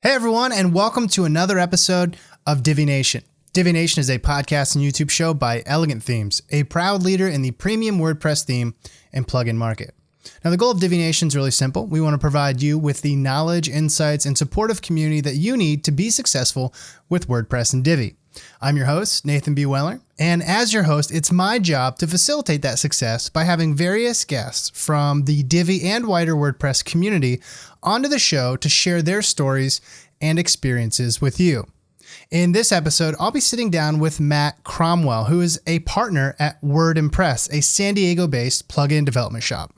Hey everyone, and welcome to another episode of Divi Nation. Divi Nation is a podcast and YouTube show by Elegant Themes, a proud leader in the premium WordPress theme and plugin market. Now, the goal of Divi Nation is really simple. We want to provide you with the knowledge, insights, and supportive community that you need to be successful with WordPress and Divi. I'm your host, Nathan B. Weller, and as your host, it's my job to facilitate that success by having various guests from the Divi and wider WordPress community onto the show to share their stories and experiences with you. In this episode, I'll be sitting down with Matt Cromwell, who is a partner at WordImpress, a San Diego-based plugin development shop.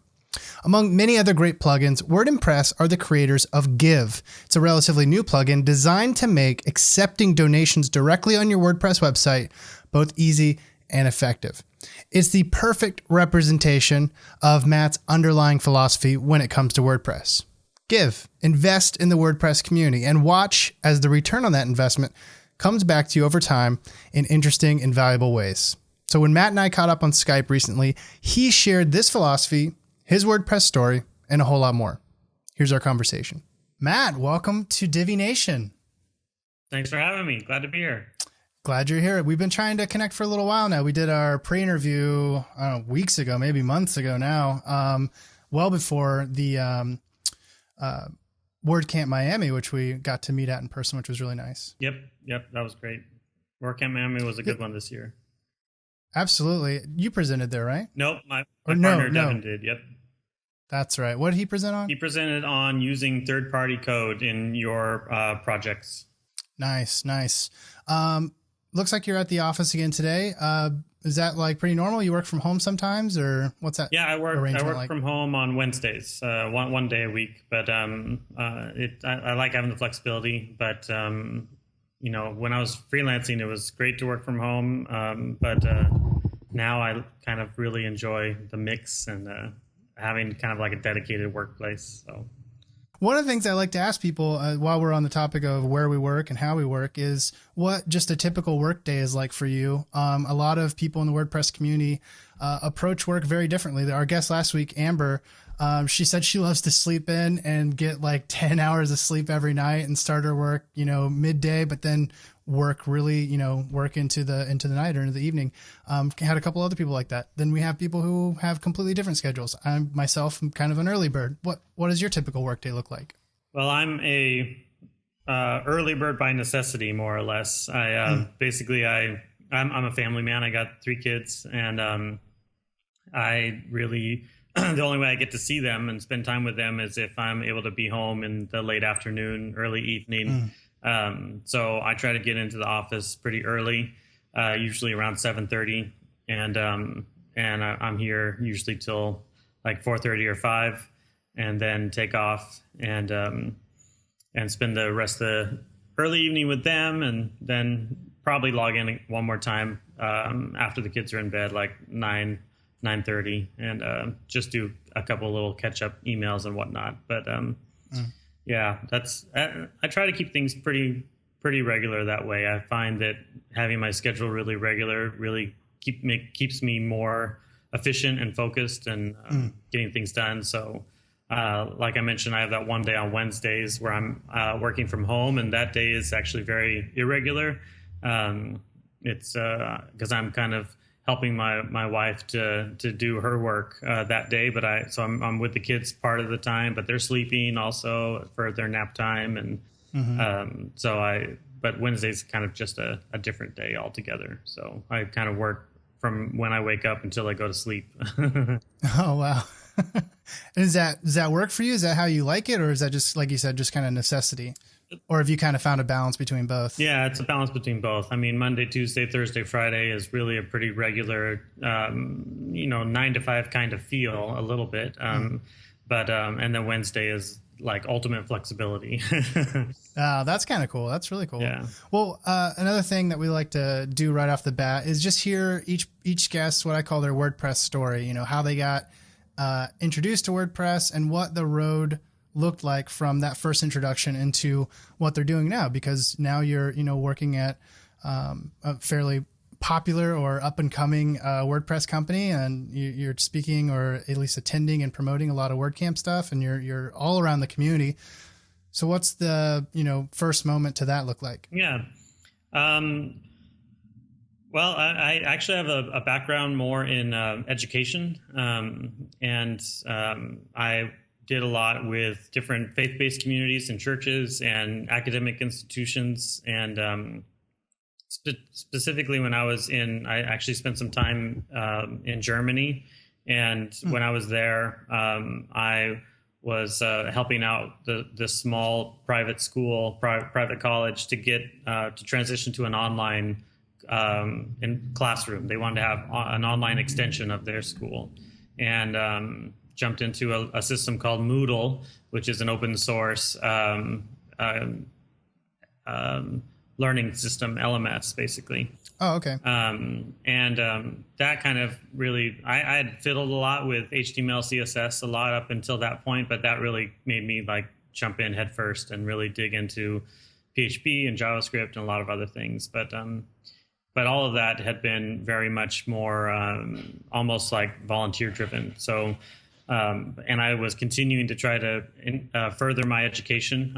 Among many other great plugins, WordImpress are the creators of Give. It's a relatively new plugin designed to make accepting donations directly on your WordPress website both easy and effective. It's the perfect representation of Matt's underlying philosophy when it comes to WordPress. Give, invest in the WordPress community, and watch as the return on that investment comes back to you over time in interesting and valuable ways. So when Matt and I caught up on Skype recently, he shared this philosophy, his WordPress story, and a whole lot more. Here's our conversation. Matt, welcome to Divi Nation. Thanks for having me. Glad to be here. Glad you're here. We've been trying to connect for a little while now. We did our pre-interview weeks ago, maybe months ago now, well before the WordCamp Miami, which we got to meet at in person, which was really nice. Yep. That was great. WordCamp Miami was a good one this year. Absolutely. You presented there, right? Nope. My partner Devin did. Yep. That's right. What did he present on? He presented on using third-party code in your projects. Nice. Looks like you're at the office again today. Is that like pretty normal? You work from home sometimes, or what's that? Yeah, I work like? from home on Wednesdays, one day a week. But I like having the flexibility. But when I was freelancing, it was great to work from home. But now I kind of really enjoy the mix and having kind of like a dedicated workplace. So. One of the things I like to ask people while we're on the topic of where we work and how we work is what just a typical work day is like for you. A lot of people in the WordPress community approach work very differently. Our guest last week, Amber, she said she loves to sleep in and get like 10 hours of sleep every night and start her work, midday, but then work into the night or into the evening. Had a couple other people like that. Then we have people who have completely different schedules. I'm kind of an early bird. What does your typical workday look like? Well, I'm a early bird by necessity, more or less. I'm a family man. I got 3 kids, and I really the only way I get to see them and spend time with them is if I'm able to be home in the late afternoon, early evening. So I try to get into the office pretty early, usually around 7:30, and I'm here usually till like 4:30 or 5, and then take off and spend the rest of the early evening with them, and then probably log in one more time after the kids are in bed, like 9:30, and just do a couple little catch-up emails and whatnot. But yeah, I try to keep things pretty regular that way. I find that having my schedule really regular really keeps me more efficient and focused and getting things done. So like I mentioned, I have that one day on Wednesdays where I'm working from home, and that day is actually very irregular. It's because I'm kind of helping my wife to do her work that day, but I'm with the kids part of the time, but they're sleeping also for their nap time, and but Wednesday's kind of just a different day altogether. So I kind of work from when I wake up until I go to sleep. Oh wow! Does that work for you? Is that how you like it, or is that just like you said, just kind of necessity? Or have you kind of found a balance between both? Yeah, it's a balance between both. I mean, Monday, Tuesday, Thursday, Friday is really a pretty regular, 9 to 5 kind of feel a little bit. But and then Wednesday is like ultimate flexibility. That's kind of cool. That's really cool. Yeah. Well, another thing that we like to do right off the bat is just hear each guest what I call their WordPress story. How they got introduced to WordPress and what the road looked like from that first introduction into what they're doing now, because now you're, working at a fairly popular or up and coming WordPress company, and you're speaking or at least attending and promoting a lot of WordCamp stuff, and you're all around the community. So what's the, first moment to that look like? Yeah. Well, I actually have a background more in education, and I did a lot with different faith-based communities and churches and academic institutions. And specifically when I actually spent some time in Germany. And when I was there, I was helping out the small private school, private college to get to transition to an online in classroom. They wanted to have an online extension of their school, and jumped into a system called Moodle, which is an open source learning system, LMS, basically. Oh, okay. That kind of really, I had fiddled a lot with HTML, CSS a lot up until that point, but that really made me like jump in head first and really dig into PHP and JavaScript and a lot of other things. But all of that had been very much more almost like volunteer driven. So, and I was continuing to try to further my education.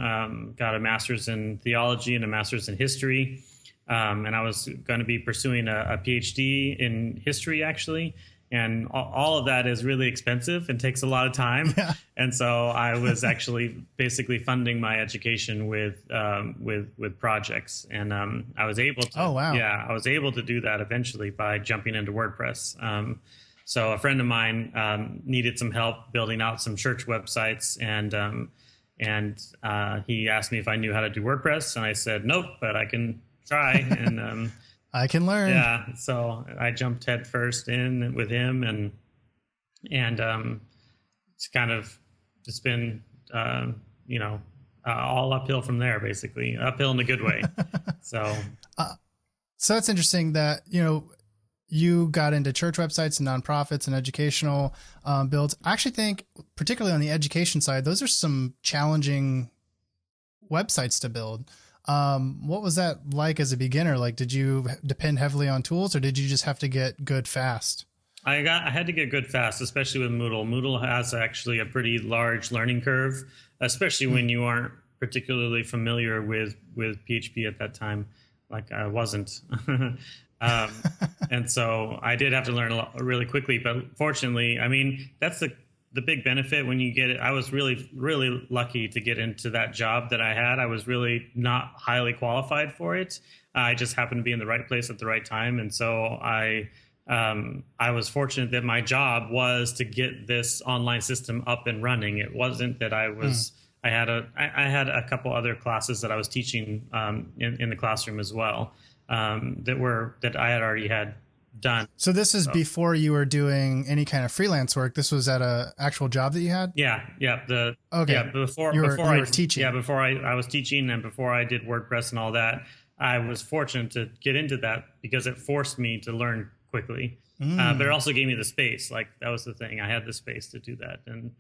Got a master's in theology and a master's in history. And I was going to be pursuing a PhD in history, actually. And all of that is really expensive and takes a lot of time. Yeah. And so I was actually basically funding my education with projects. And I was able to. Oh, wow. Yeah, I was able to do that eventually by jumping into WordPress. So a friend of mine needed some help building out some church websites, and he asked me if I knew how to do WordPress, and I said nope, but I can try. And I can learn. Yeah, so I jumped head first in with him, and it's been all uphill from there, basically uphill in a good way. So that's interesting that you got into church websites and nonprofits and educational builds. I actually think, particularly on the education side, those are some challenging websites to build. What was that like as a beginner? Like, did you depend heavily on tools, or did you just have to get good fast? I had to get good fast, especially with Moodle. Moodle has actually a pretty large learning curve, especially when you aren't particularly familiar with PHP at that time, like I wasn't. And so I did have to learn a lot really quickly, but fortunately, I mean, that's the big benefit when you get it. I was really, really lucky to get into that job that I had. I was really not highly qualified for it. I just happened to be in the right place at the right time. And so I was fortunate that my job was to get this online system up and running. It wasn't that I was, I had a couple other classes that I was teaching in the classroom as well, that I had already had done. So this is before you were doing any kind of freelance work. This was at a actual job that you had? Yeah. Before you I were teaching. Yeah, before I was teaching, and before I did WordPress and all that, I was fortunate to get into that because it forced me to learn quickly. But it also gave me the space. Like, that was the thing. I had the space to do that. And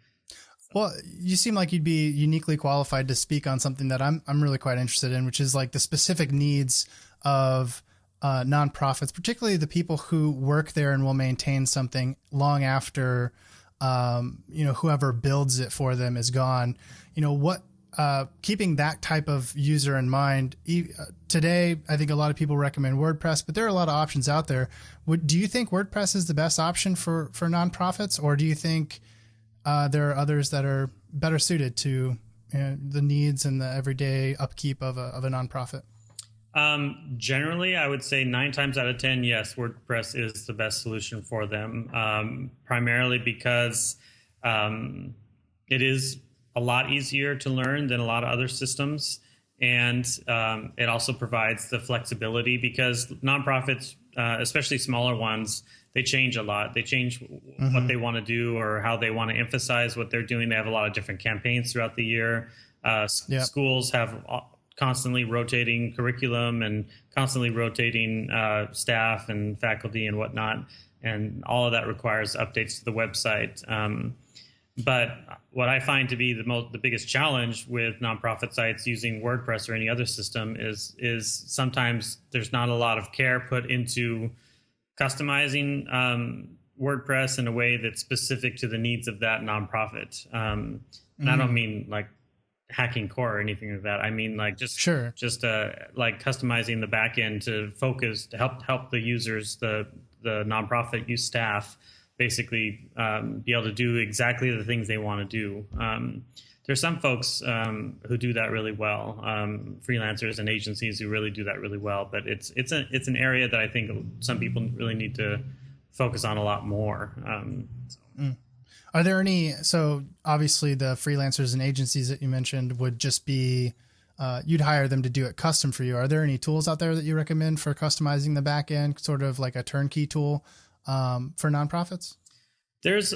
well, you seem like you'd be uniquely qualified to speak on something that I'm really quite interested in, which is like the specific needs of nonprofits, particularly the people who work there and will maintain something long after, whoever builds it for them is gone. Keeping that type of user in mind. Today, I think a lot of people recommend WordPress, but there are a lot of options out there. Do you think WordPress is the best option for nonprofits, or do you think there are others that are better suited to the needs and the everyday upkeep of a nonprofit? Generally, I would say 9 times out of 10, yes, WordPress is the best solution for them, primarily because it is a lot easier to learn than a lot of other systems. And it also provides the flexibility because nonprofits, especially smaller ones, they change a lot. They change what they want to do or how they want to emphasize what they're doing. They have a lot of different campaigns throughout the year. Schools have constantly rotating curriculum and constantly rotating staff and faculty and whatnot. And all of that requires updates to the website. But what I find to be the biggest challenge with nonprofit sites using WordPress or any other system is sometimes there's not a lot of care put into customizing WordPress in a way that's specific to the needs of that nonprofit. And I don't mean like hacking core or anything like that. I mean, like just Sure. like customizing the backend to focus to help the users, the nonprofit use staff, basically be able to do exactly the things they want to do. There's some folks who do that really well, freelancers and agencies who really do that really well. But it's an area that I think some people really need to focus on a lot more. Are there any, so obviously the freelancers and agencies that you mentioned would just be, you'd hire them to do it custom for you. Are there any tools out there that you recommend for customizing the back end, sort of like a turnkey tool for nonprofits? There's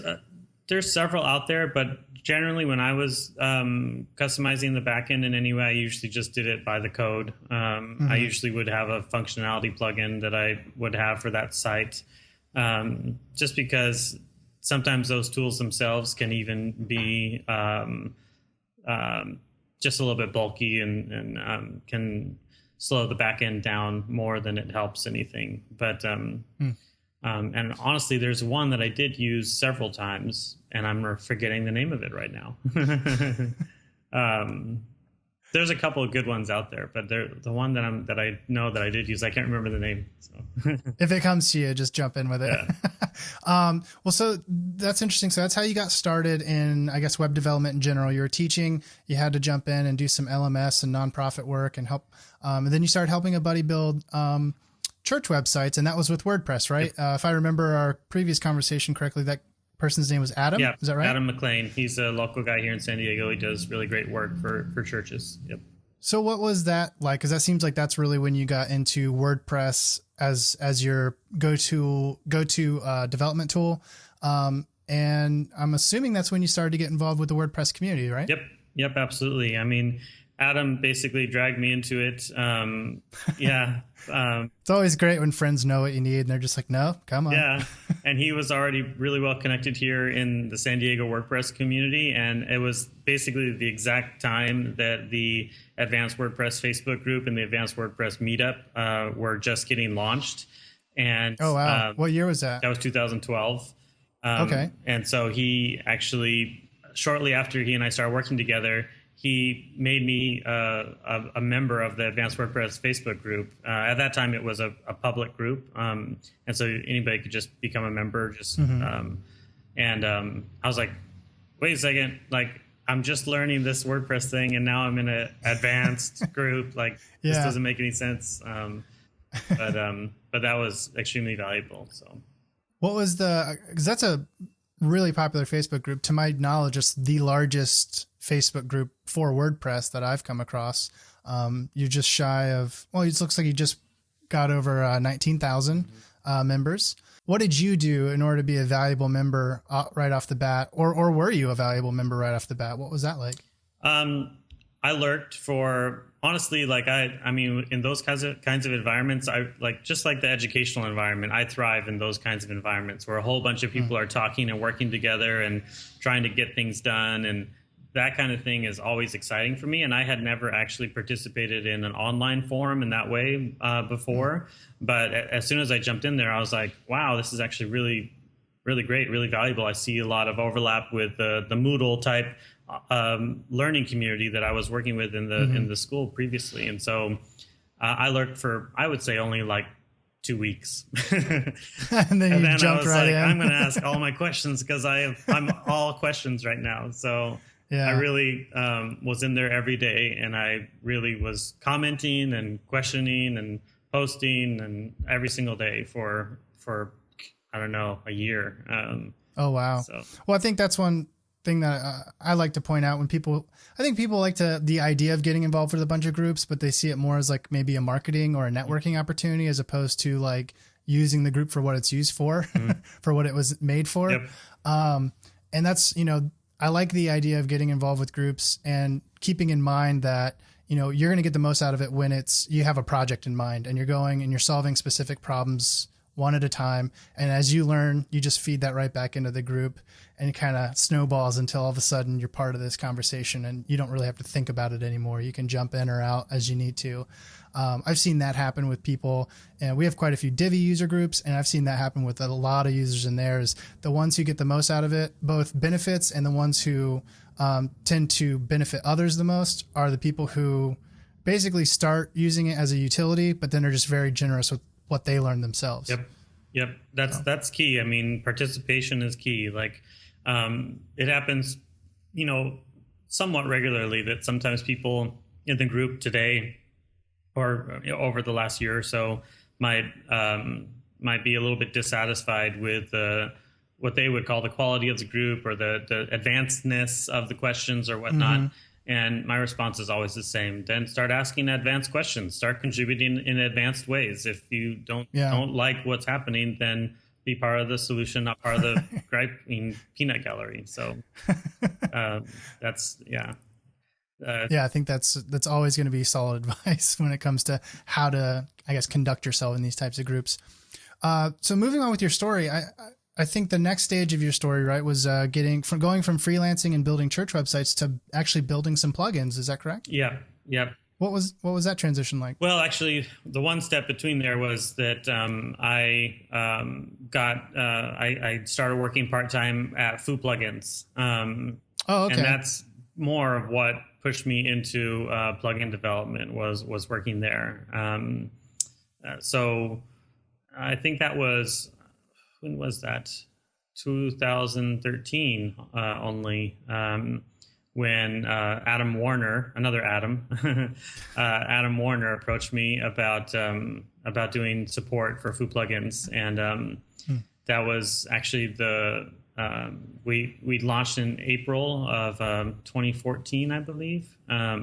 several out there, but generally when I was customizing the back end in any way, I usually just did it by the code. I usually would have a functionality plugin that I would have for that site, just because sometimes those tools themselves can even be just a little bit bulky and can slow the back end down more than it helps anything. But and honestly, there's one that I did use several times, and I'm forgetting the name of it right now. There's a couple of good ones out there, but the one that I know that I did use, I can't remember the name. So. If it comes to you, just jump in with it. Yeah. Well, so that's interesting. So that's how you got started in, I guess, web development in general. You were teaching, you had to jump in and do some LMS and nonprofit work and help. And then you started helping a buddy build church websites, and that was with WordPress, right? Yep. If I remember our previous conversation correctly, that person's name was Adam. Yeah, is that right? Adam McLean. He's a local guy here in San Diego. He does really great work for churches. Yep. So what was that like? Because that seems like that's really when you got into WordPress as your go-to development tool. And I'm assuming that's when you started to get involved with the WordPress community, right? Yep, absolutely. I mean, Adam basically dragged me into it. It's always great when friends know what you need and they're just like, no, come on. Yeah. And he was already really well connected here in the San Diego WordPress community. And it was basically the exact time that the Advanced WordPress Facebook group and the Advanced WordPress meetup were just getting launched. And oh, wow. What year was that? That was 2012. Okay. And so he actually, shortly after he and I started working together, he made me a member of the Advanced WordPress Facebook group. At that time, it was a public group, and so anybody could just become a member. I was like, wait a second, like I'm just learning this WordPress thing, and now I'm in an advanced group. Like this doesn't make any sense. But that was extremely valuable. So, what was because that's a really popular Facebook group. To my knowledge, it's the largest Facebook group for WordPress that I've come across. You're just shy of, well, it looks like you just got over 19,000 members. What did you do in order to be a valuable member right off the bat? Or were you a valuable member right off the bat? What was that like? I lurked for, honestly, like I mean, in those kinds of environments, I like, just like the educational environment, I thrive in those kinds of environments where a whole bunch of people are talking and working together and trying to get things done. And that kind of thing is always exciting for me. And I had never actually participated in an online forum in that way before. But as soon as I jumped in there, I was like, wow, this is actually really, really great, really valuable. I see a lot of overlap with the Moodle type learning community that I was working with in the school previously. And so I lurked for, I would say, only like 2 weeks. and then I was right in. I'm going to ask all my questions because I'm all questions right now. So I really was in there every day, and I really was commenting and questioning and posting and every single day for I don't know, a year. Oh, wow. So. Well, I think that's one thing that I like to point out when I think people like the idea of getting involved with a bunch of groups, but they see it more as like maybe a marketing or a networking opportunity as opposed to like using the group for what it's used for, for what it was made for. Yep. And that's, I like the idea of getting involved with groups and keeping in mind that, you're going to get the most out of it when you have a project in mind and you're going and you're solving specific problems one at a time. And as you learn, you just feed that right back into the group, and it kind of snowballs until all of a sudden you're part of this conversation and you don't really have to think about it anymore. You can jump in or out as you need to. I've seen that happen with people, and we have quite a few Divi user groups, and I've seen that happen with a lot of users in there. Is the ones who get the most out of it, both benefits, and the ones who tend to benefit others the most are the people who basically start using it as a utility, but then are just very generous with what they learn themselves. Yep. That's key. I mean, participation is key. Like, it happens, somewhat regularly that sometimes people in the group today or over the last year or so might be a little bit dissatisfied with what they would call the quality of the group or the advancedness of the questions or whatnot. Mm-hmm. And my response is always the same. Then start asking advanced questions. Start contributing in advanced ways. If you don't like what's happening, then be part of the solution, not part of the griping peanut gallery. So I think that's always going to be solid advice when it comes to how to, I guess, conduct yourself in these types of groups. So moving on with your story, I think the next stage of your story, right, was going from freelancing and building church websites to actually building some plugins. Is that correct? Yeah. Yep. What was that transition like? Well, actually, the one step between there was that I started working part-time at Foo Plugins. Okay. And that's more of what pushed me into plugin development was working there. So I think that was, when was that? 2013 only, when Adam Warner, another Adam, Adam Warner approached me about doing support for Foo Plugins, and that was actually we launched in April of 2014, I believe. I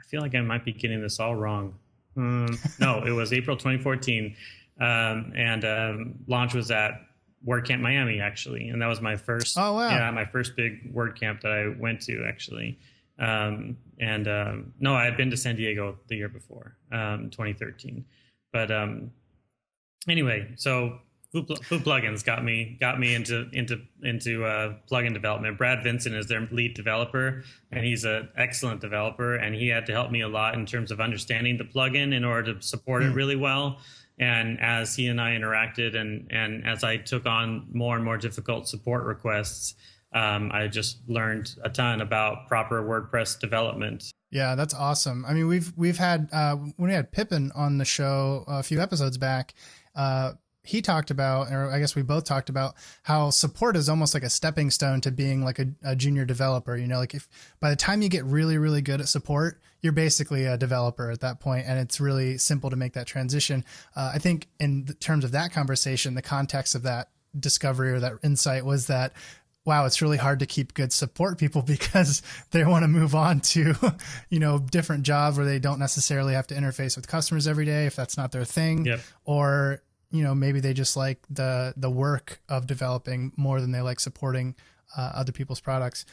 feel like I might be getting this all wrong. No, it was April 2014. And launch was at WordCamp Miami, actually. And that was my first, my first big WordCamp that I went to, actually. No, I had been to San Diego the year before, 2013. But anyway, so Foo Plugins got me into plugin development. Brad Vincent is their lead developer, and he's an excellent developer. And he had to help me a lot in terms of understanding the plugin in order to support it really well. And as he and I interacted, and as I took on more and more difficult support requests, I just learned a ton about proper WordPress development. Yeah, that's awesome. I mean, we've had when we had Pippin on the show a few episodes back, he talked about, or I guess we both talked about, how support is almost like a stepping stone to being like a junior developer. Like if by the time you get really, really good at support, you're basically a developer at that point, and it's really simple to make that transition. I think in terms of that conversation, the context of that discovery or that insight was that, wow, it's really hard to keep good support people because they want to move on to, different jobs where they don't necessarily have to interface with customers every day if that's not their thing. Yep. Or maybe they just like the work of developing more than they like supporting other people's products.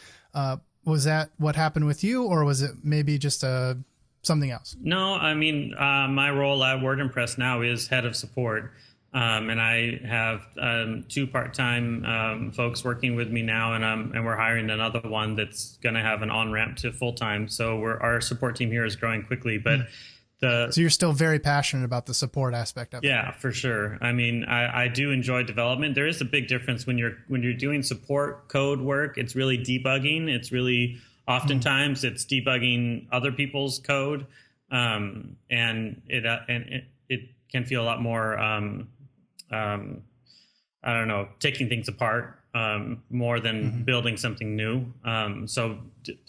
Was that what happened with you, or was it maybe just something else? No, I mean, my role at WordImpress now is head of support. And I have 2 part-time folks working with me now, and we're hiring another one that's going to have an on-ramp to full-time. So our support team here is growing quickly, but so you're still very passionate about the support aspect of it. Yeah, for sure. I mean, I do enjoy development. There is a big difference when you're doing support code work. It's really debugging. It's really oftentimes it's debugging other people's code, and it can feel a lot more taking things apart more than building something new. So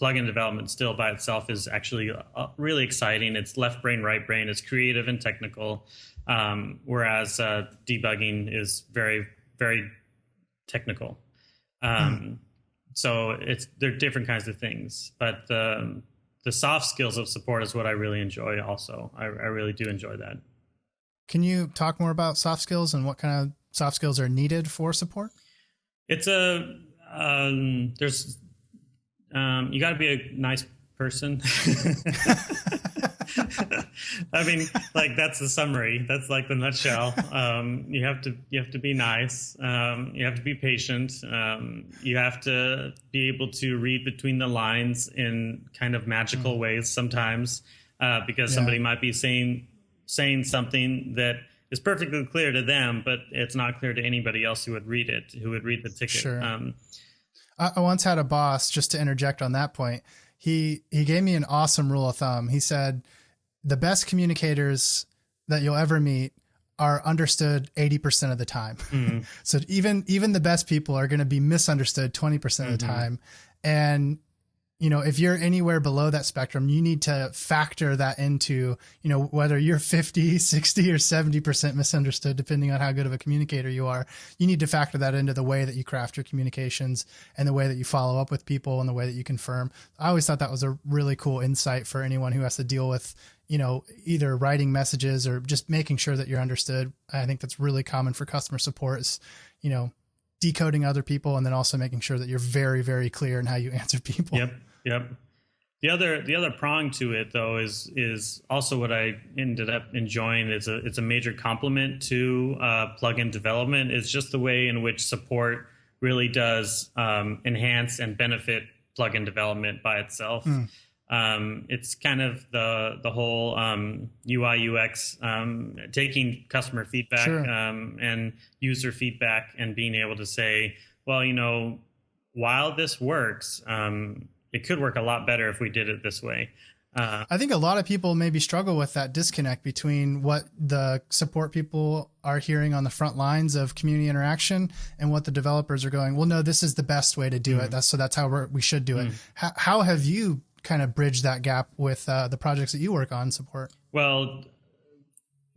plugin development still by itself is actually really exciting. It's left brain, right brain. It's creative and technical, whereas debugging is very, very technical. So they're different kinds of things. But the soft skills of support is what I really enjoy also. I really do enjoy that. Can you talk more about soft skills and what kind of soft skills are needed for support? It's you got to be a nice person. I mean, like that's the summary. That's like the nutshell. You have to be nice. You have to be patient. You have to be able to read between the lines in kind of magical ways sometimes, because somebody might be saying something that is perfectly clear to them, but it's not clear to anybody else who would read it, who would read the ticket. Sure. I once had a boss, just to interject on that point. He gave me an awesome rule of thumb. He said, the best communicators that you'll ever meet are understood 80% of the time. Mm-hmm. So even the best people are going to be misunderstood 20% of the time. And, you know, if you're anywhere below that spectrum, you need to factor that into, you know, whether you're 50, 60 or 70% misunderstood, depending on how good of a communicator you are. You need to factor that into the way that you craft your communications and the way that you follow up with people and the way that you confirm. I always thought that was a really cool insight for anyone who has to deal with, you know, either writing messages or just making sure that you're understood. I think that's really common for customer support is, you know, decoding other people and then also making sure that you're very, very clear in how you answer people. Yep. The other prong to it though is also what I ended up enjoying. It's a major compliment to plugin development. Is just the way in which support really does enhance and benefit plugin development by itself. It's kind of the whole UI UX, taking customer feedback and user feedback and being able to say, well, you know, while this works, it could work a lot better if we did it this way. I think a lot of people maybe struggle with that disconnect between what the support people are hearing on the front lines of community interaction and what the developers are going, well, no, this is the best way to do it. That's how we should do it. How have you kind of bridged that gap with the projects that you work on support? Well,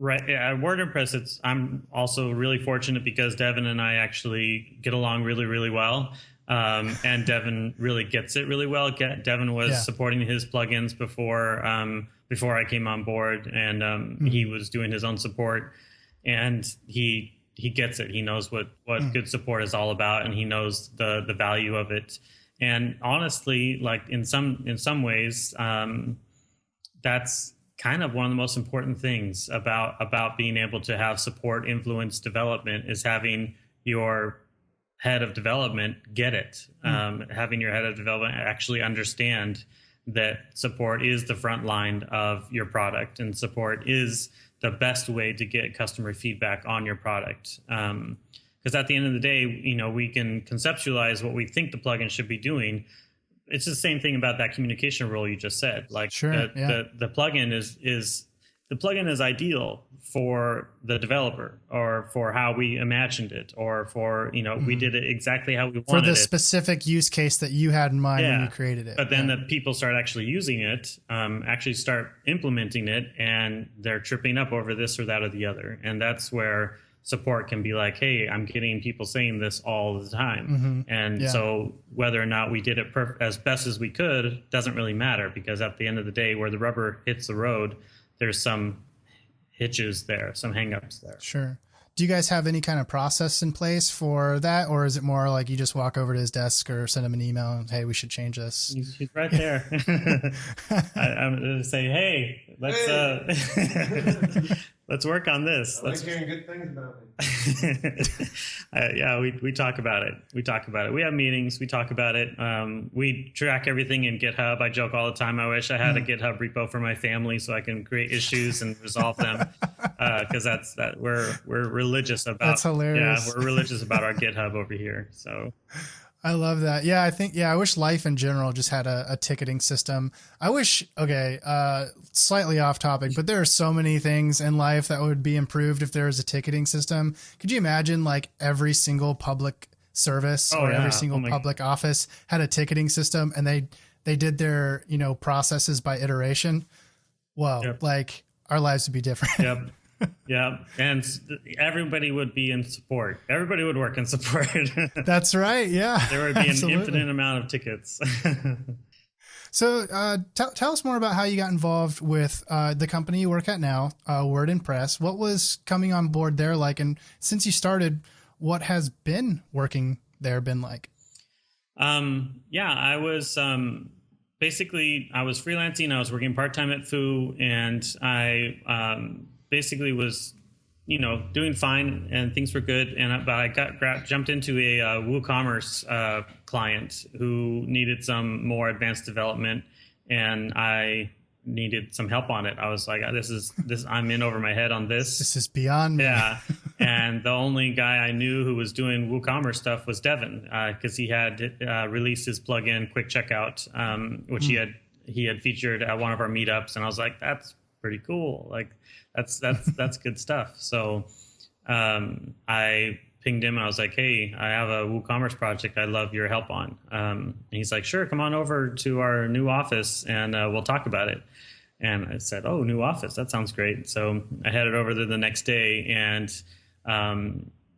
right at WordImpress, I'm also really fortunate because Devin and I actually get along really, really well. And Devin really gets it really well. Devin was supporting his plugins before I came on board, and he was doing his own support, and he gets it. He knows what good support is all about, and he knows the value of it. And honestly, like in some ways, that's kind of one of the most important things about being able to have support influence development is having your head of development get it. Having your head of development actually understand that support is the front line of your product and support is the best way to get customer feedback on your product. Because at the end of the day, you know, we can conceptualize what we think the plugin should be doing. It's the same thing about that communication rule you just said. Like the plugin is ideal for the developer or for how we imagined it or for, you know, we did it exactly how we wanted it. For the specific use case that you had in mind when you created it. But then the people start actually using it, actually start implementing it, and they're tripping up over this or that or the other. And that's where support can be like, hey, I'm getting people saying this all the time. So whether or not we did it as best as we could doesn't really matter, because at the end of the day, where the rubber hits the road, there's some hitches there, some hangups there. Sure. Do you guys have any kind of process in place for that? Or is it more like you just walk over to his desk or send him an email and, hey, we should change this? He's right there. I'm going to say, hey, let's work on this. I like hearing good things about me. We talk about it. We have meetings. We talk about it. We track everything in GitHub. I joke all the time. I wish I had a GitHub repo for my family so I can create issues and resolve them. Because we're religious about. That's hilarious. Yeah, we're religious about our GitHub over here. So. I love that. Yeah, I wish life in general just had a ticketing system. I wish, slightly off topic, but there are so many things in life that would be improved if there was a ticketing system. Could you imagine like every single public service every single public office had a ticketing system and they did their, you know, processes by iteration? Well, like our lives would be different. Yep. Yeah, and everybody would be in support. Everybody would work in support. That's right. Yeah, there would be an infinite amount of tickets. So tell us more about how you got involved with the company you work at now, WordImpress. What was coming on board there like? And since you started, what has been working there been like? I was basically I was freelancing. I was working part-time at Foo, and I basically was, doing fine, and things were good. But I jumped into a WooCommerce client who needed some more advanced development, and I needed some help on it. I was like, this I'm in over my head on this. This is beyond me. Yeah. And the only guy I knew who was doing WooCommerce stuff was Devin, because he had released his plugin Quick Checkout, which he had featured at one of our meetups, and I was like, that's pretty cool. Like that's good stuff. So I pinged him and I was like, hey, I have a WooCommerce project I'd love your help on. And he's like, sure, come on over to our new office and we'll talk about it. And I said, oh, new office, that sounds great. So I headed over there the next day, and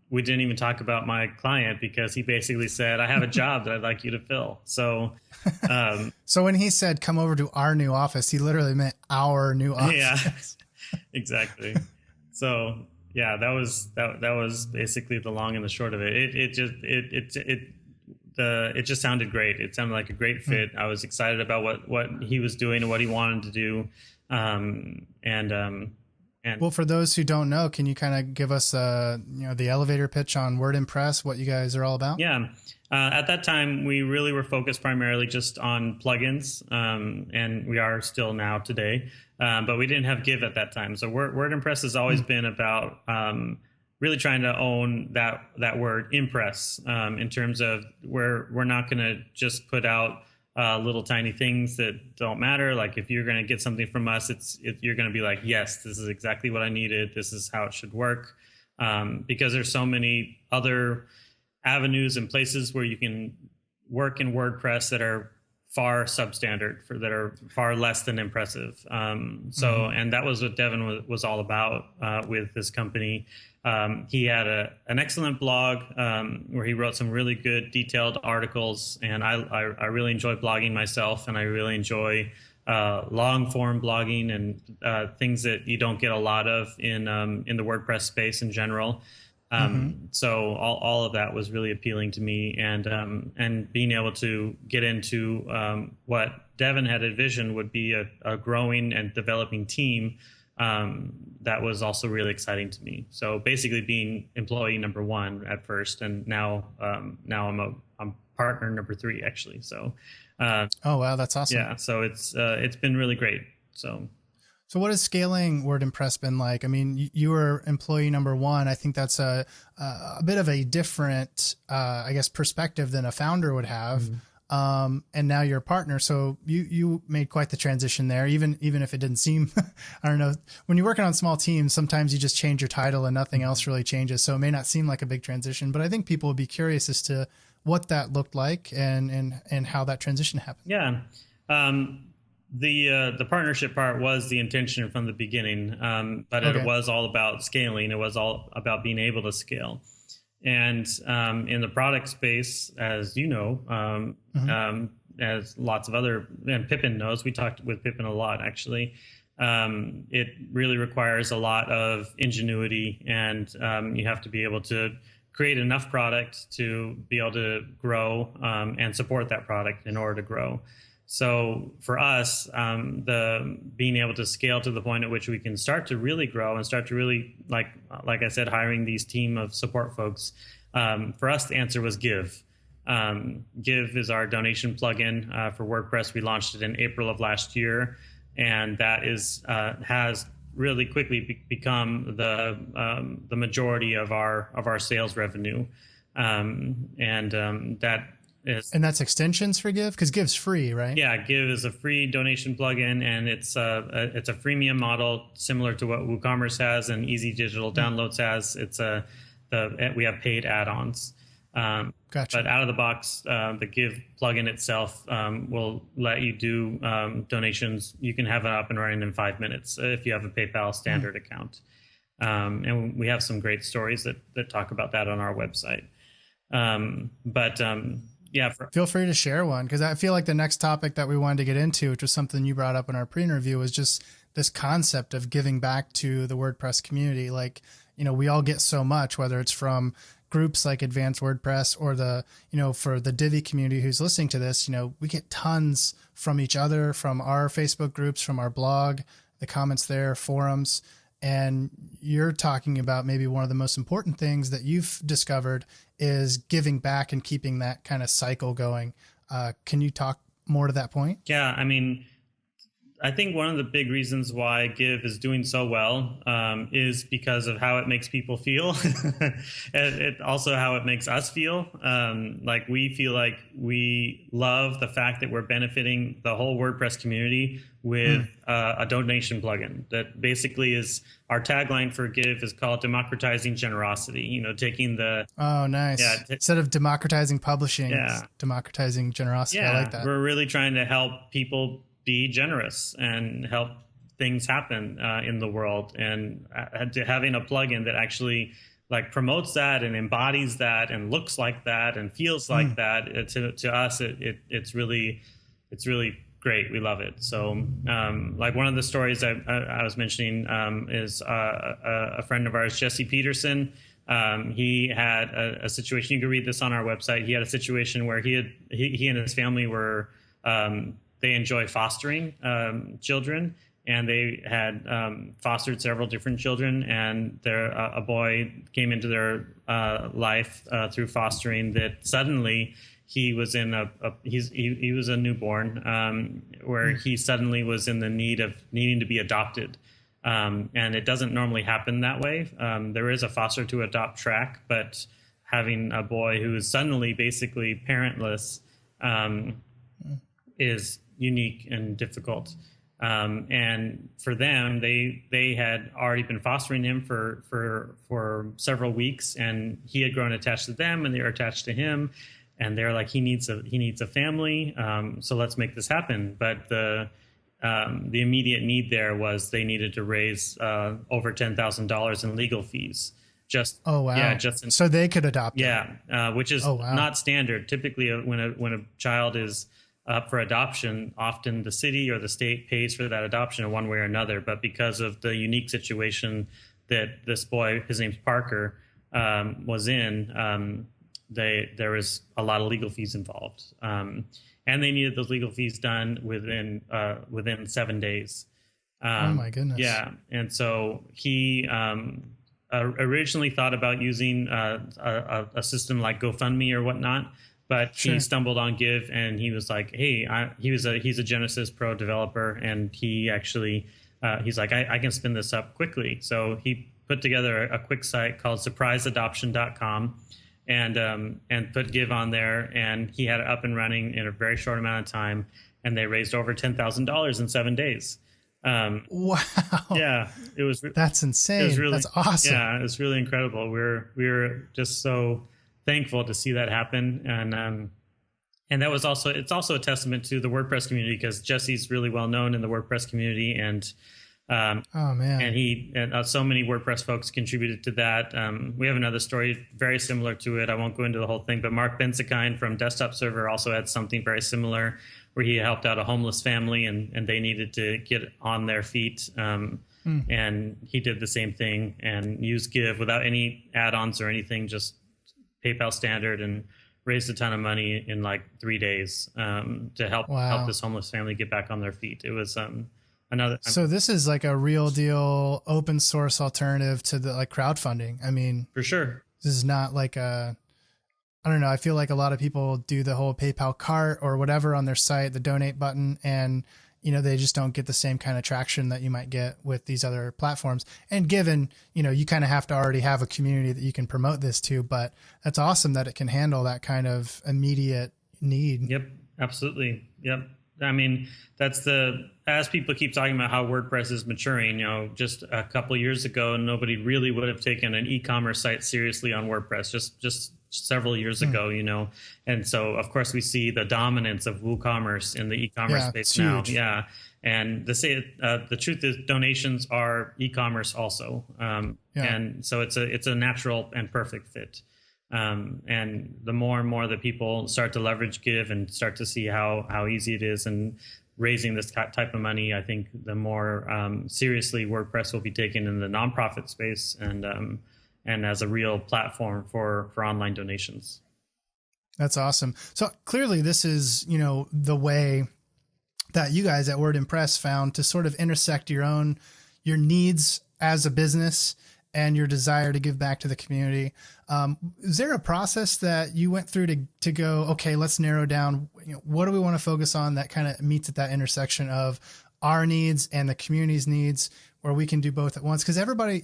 we didn't even talk about my client because he basically said, I have a job that I'd like you to fill. So so when he said, come over to our new office, he literally meant our new office. Yeah, exactly. So yeah, that was basically the long and the short of it. It just sounded great. It sounded like a great fit. I was excited about what he was doing and what he wanted to do. And well, for those who don't know, can you kind of give us the elevator pitch on WordImpress, what you guys are all about? Yeah. At that time, we really were focused primarily just on plugins, and we are still now today. But we didn't have Give at that time. So WordImpress has always been about really trying to own that word impress, in terms of we're not going to just put out little tiny things that don't matter. Like if you're going to get something from us, you're going to be like, yes, this is exactly what I needed. This is how it should work. Because there's so many other avenues and places where you can work in WordPress that are far substandard, that are far less than impressive. And that was what Devin was all about with this company. He had an excellent blog where he wrote some really good detailed articles, and I really enjoy blogging myself, and I really enjoy long form blogging and things that you don't get a lot of in the WordPress space in general. So all of that was really appealing to me, and being able to get into what Devin had envisioned would be a growing and developing team. That was also really exciting to me. So basically being employee number one at first, and now I'm partner number 3 actually. So oh wow, that's awesome. Yeah, so it's been really great. So what has scaling WordImpress been like? I mean, you were employee number 1. I think that's a bit of a different, I guess, perspective than a founder would have. And now you're a partner. So you made quite the transition there, even if it didn't seem, I don't know, when you're working on small teams, sometimes you just change your title and nothing else really changes. So it may not seem like a big transition, but I think people would be curious as to what that looked like and how that transition happened. Yeah. The partnership part was the intention from the beginning, but It was all about scaling. It was all about being able to scale. And in the product space, as you know, as lots of other, and Pippin knows, we talked with Pippin a lot, actually. It really requires a lot of ingenuity, and you have to be able to create enough product to be able to grow and support that product in order to grow. So for us, the being able to scale to the point at which we can start to really grow and start to really, like I said, hiring these team of support folks. For us, the answer was Give. Give is our donation plugin for WordPress. We launched it in April of last year, and that has really quickly become the majority of our sales revenue, And that's extensions for Give? Because Give's free, right? Yeah, Give is a free donation plugin, and it's a freemium model similar to what WooCommerce has and Easy Digital Downloads has. We have paid add-ons. Gotcha. But out of the box, the Give plugin itself will let you do donations. You can have it up and running in 5 minutes if you have a PayPal standard account. And we have some great stories that talk about that on our website. Yeah. Feel free to share one, because I feel like the next topic that we wanted to get into, which was something you brought up in our pre-interview, was just this concept of giving back to the WordPress community. Like, we all get so much, whether it's from groups like Advanced WordPress or for the Divi community who's listening to this, we get tons from each other, from our Facebook groups, from our blog, the comments there, forums. And you're talking about maybe one of the most important things that you've discovered is giving back and keeping that kind of cycle going. Can you talk more to that point? Yeah, I mean, I think one of the big reasons why Give is doing so well is because of how it makes people feel, and also how it makes us feel. Like we feel like we love the fact that we're benefiting the whole WordPress community with a donation plugin that basically is our tagline for Give is called democratizing generosity. Taking the nice. Yeah, instead of democratizing publishing, yeah, democratizing generosity. Yeah, I like that. We're really trying to help people be generous and help things happen in the world, and having a plugin that actually like promotes that and embodies that and looks like that and feels like that. To us, it's really great. We love it. So like one of the stories I was mentioning is a friend of ours, Jesse Peterson. He had a situation. You can read this on our website. He had a situation where he and his family were they enjoy fostering children, and they had fostered several different children, and a boy came into their life through fostering that suddenly he was in he was a newborn where he suddenly was in the need of needing to be adopted. And it doesn't normally happen that way. There is a foster to adopt track, but having a boy who is suddenly basically parentless is unique and difficult. And for them, they had already been fostering him for several weeks, and he had grown attached to them, and they were attached to him, and they're like, he needs a family, so let's make this happen. But the immediate need there was they needed to raise over $10,000 in legal fees. So they could adopt. Yeah, which is not standard. Typically, when a child is up for adoption, often the city or the state pays for that adoption in one way or another. But because of the unique situation that this boy, his name's Parker, was in, there was a lot of legal fees involved, and they needed those legal fees done within 7 days. Oh my goodness! Yeah, and so he originally thought about using a system like GoFundMe or whatnot. But he stumbled on Give, and he was like, "Hey, he's a Genesis Pro developer, and he actually he's like, I can spin this up quickly." So he put together a quick site called surpriseadoption.com, and put Give on there, and he had it up and running in a very short amount of time, and they raised over $10,000 in 7 days. Wow! Yeah, that's insane. That's awesome. Yeah, it was really incredible. We were just so thankful to see that happen, and that was it's also a testament to the WordPress community, because Jesse's really well known in the WordPress community, and and so many WordPress folks contributed to that. We have another story very similar to it. I won't go into the whole thing, but Mark Bensikine from Desktop Server also had something very similar, where he helped out a homeless family, and they needed to get on their feet. And he did the same thing and used Give without any add-ons or anything, just PayPal standard, and raised a ton of money in like 3 days to help this homeless family get back on their feet. It was So this is like a real deal open source alternative to the crowdfunding. I mean, for sure, this is not like I don't know. I feel like a lot of people do the whole PayPal cart or whatever on their site, the donate button, and they just don't get the same kind of traction that you might get with these other platforms. And given, you kind of have to already have a community that you can promote this to, but that's awesome that it can handle that kind of immediate need. Yep, absolutely. Yep. I mean, as people keep talking about how WordPress is maturing, just a couple of years ago, nobody really would have taken an e-commerce site seriously on WordPress, just several years ago, and so of course we see the dominance of WooCommerce in the e-commerce space now. Huge. Yeah, and the truth is donations are e-commerce also, and so it's a natural and perfect fit. And the more and more that people start to leverage Give and start to see how easy it is and raising this type of money, I think the more seriously WordPress will be taken in the nonprofit space, and as a real platform for online donations. That's awesome. So clearly this is, the way that you guys at WordImpress found to sort of intersect your needs as a business and your desire to give back to the community. Is there a process that you went through to go, okay, let's narrow down, what do we want to focus on that kind of meets at that intersection of our needs and the community's needs, where we can do both at once? Because everybody,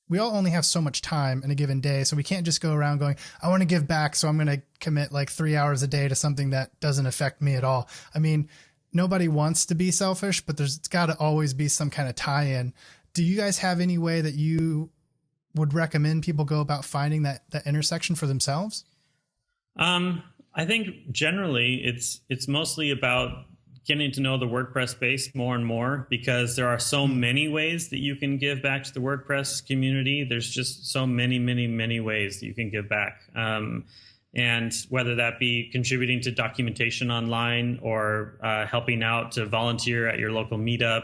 we all only have so much time in a given day. So we can't just go around going, I want to give back, so I'm going to commit like 3 hours a day to something that doesn't affect me at all. Nobody wants to be selfish, but it's got to always be some kind of tie-in. Do you guys have any way that you would recommend people go about finding that intersection for themselves? I think generally it's mostly about getting to know the WordPress space more and more, because there are so many ways that you can give back to the WordPress community. There's just so many, many, many ways that you can give back. And whether that be contributing to documentation online, or helping out to volunteer at your local meetup,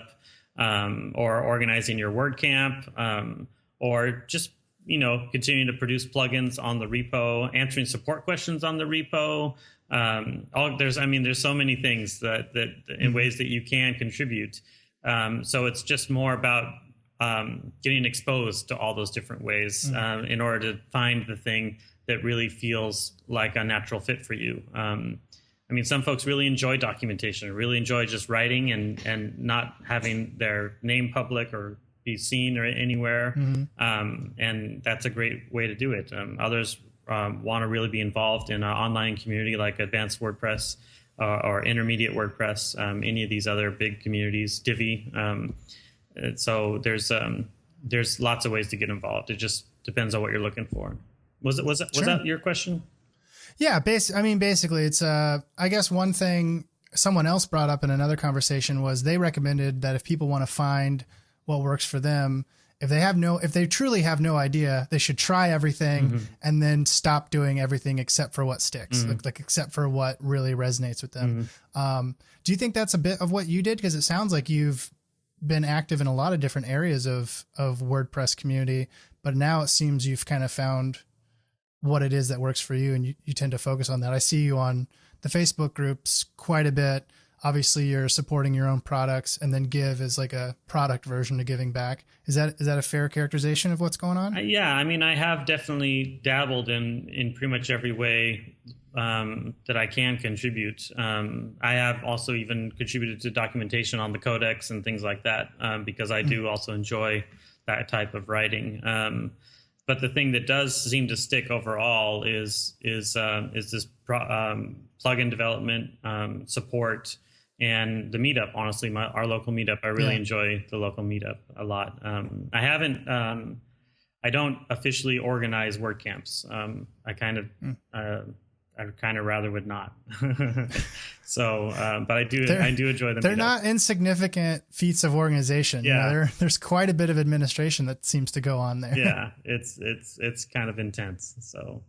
or organizing your WordCamp, or just, continuing to produce plugins on the repo, answering support questions on the repo. There's so many things that in ways that you can contribute. So it's just more about getting exposed to all those different ways in order to find the thing that really feels like a natural fit for you. Some folks really enjoy documentation, really enjoy just writing and not having their name public or be seen or anywhere. And that's a great way to do it. Others want to really be involved in an online community like Advanced WordPress or Intermediate WordPress, any of these other big communities, Divi. So there's lots of ways to get involved. It just depends on what you're looking for. Was that your question? Yeah, basically it's I guess one thing someone else brought up in another conversation was they recommended that if people want to find what works for them, if they truly have no idea, they should try everything and then stop doing everything except for what sticks, like except for what really resonates with them. Do you think that's a bit of what you did? Because it sounds like you've been active in a lot of different areas of WordPress community, but now it seems you've kind of found what it is that works for you, and you tend to focus on that. I see you on the Facebook groups quite a bit. Obviously you're supporting your own products, and then Give is like a product version of giving back. Is that a fair characterization of what's going on? Yeah. I have definitely dabbled in pretty much every way that I can contribute. I have also even contributed to documentation on the codex and things like that, because I do also enjoy that type of writing. But the thing that does seem to stick overall is this plugin development, support, and the meetup. Honestly, our local meetup. I really enjoy the local meetup a lot. I don't officially organize WordCamps. I kind of rather would not. So, but I do enjoy them. They're not insignificant feats of organization. Yeah. There's quite a bit of administration that seems to go on there. Yeah, it's kind of intense. So,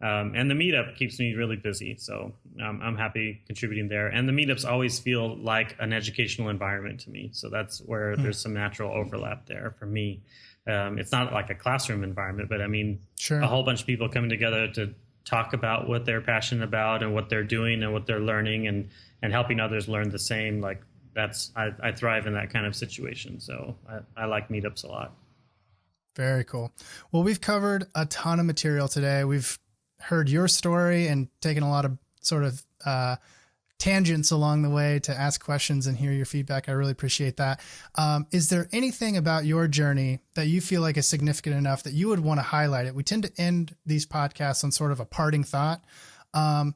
and the meetup keeps me really busy. So I'm happy contributing there. And the meetups always feel like an educational environment to me. So that's where there's some natural overlap there for me. It's not like a classroom environment, but Sure. A whole bunch of people coming together to talk about what they're passionate about and what they're doing and what they're learning, and helping others learn the same. Like I thrive in that kind of situation. So I like meetups a lot. Very cool. Well, we've covered a ton of material today. We've heard your story and taken a lot of sort of tangents along the way to ask questions and hear your feedback. I really appreciate that. Is there anything about your journey that you feel like is significant enough that you would want to highlight it? We tend to end these podcasts on sort of a parting thought. And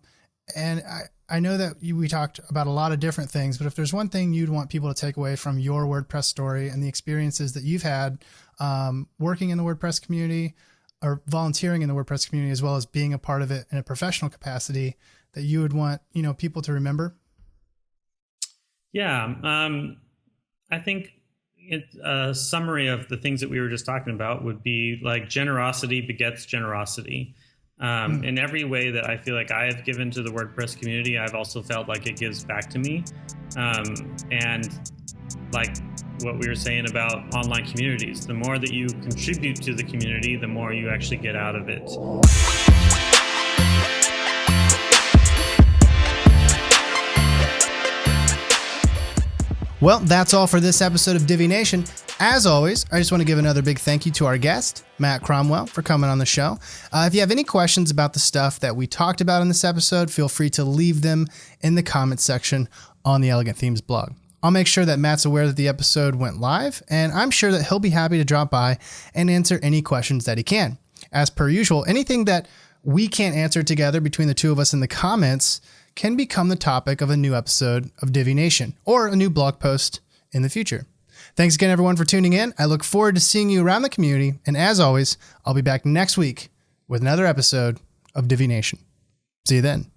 I know that we talked about a lot of different things, but if there's one thing you'd want people to take away from your WordPress story and the experiences that you've had working in the WordPress community or volunteering in the WordPress community, as well as being a part of it in a professional capacity, that you would want, people to remember? Yeah. I think a summary of the things that we were just talking about would be like generosity begets generosity. In every way that I feel like I have given to the WordPress community, I've also felt like it gives back to me. And like what we were saying about online communities. The more that you contribute to the community, the more you actually get out of it. Well, that's all for this episode of Divi Nation. As always, I just want to give another big thank you to our guest, Matt Cromwell, for coming on the show. If you have any questions about the stuff that we talked about in this episode, feel free to leave them in the comments section on the Elegant Themes blog. I'll make sure that Matt's aware that the episode went live, and I'm sure that he'll be happy to drop by and answer any questions that he can. As per usual, anything that we can't answer together between the two of us in the comments can become the topic of a new episode of Divi Nation or a new blog post in the future. Thanks again, everyone, for tuning in. I look forward to seeing you around the community. And as always, I'll be back next week with another episode of Divi Nation. See you then.